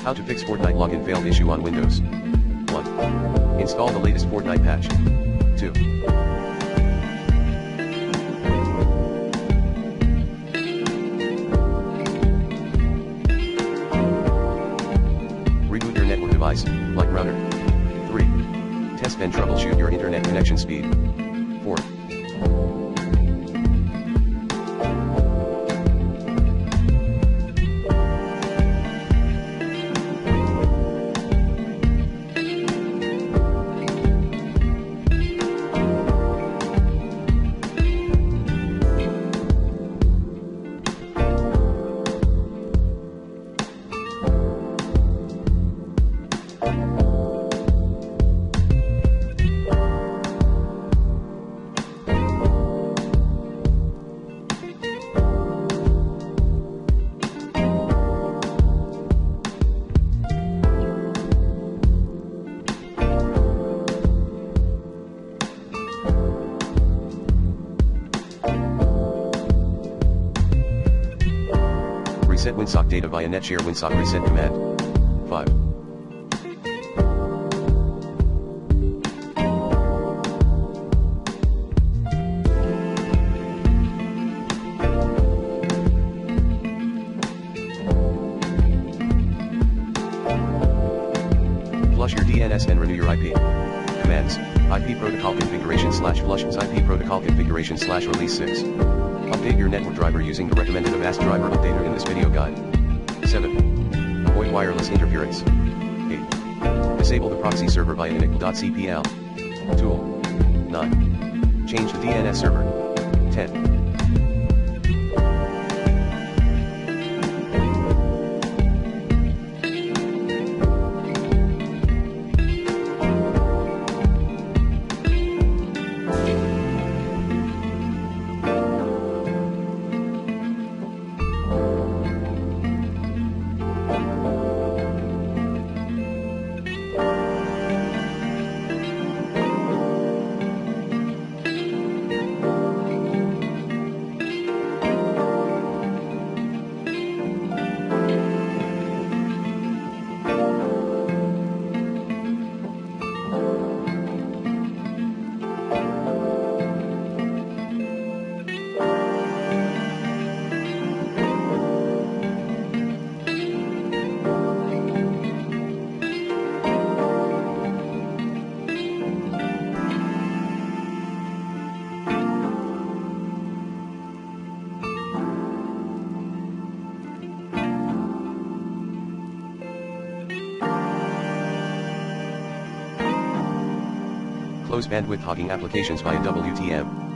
How to fix Fortnite login failed issue on Windows. 1. Install the latest Fortnite patch. 2. Reboot your network device, like router. 3. Test and troubleshoot your internet connection speed. 4. Reset WinSock data via netshare WinSock reset command. 5. Flush your DNS and renew your IP. Commands: IP protocol configuration /flush IP protocol configuration /release 6. Update your network driver using the recommended Avast driver updater in this video guide. 7. Avoid wireless interference. 8. Disable the proxy server via inic.cpl. Tool. 9. Change the DNS server. 10. Close bandwidth hogging applications via WTM.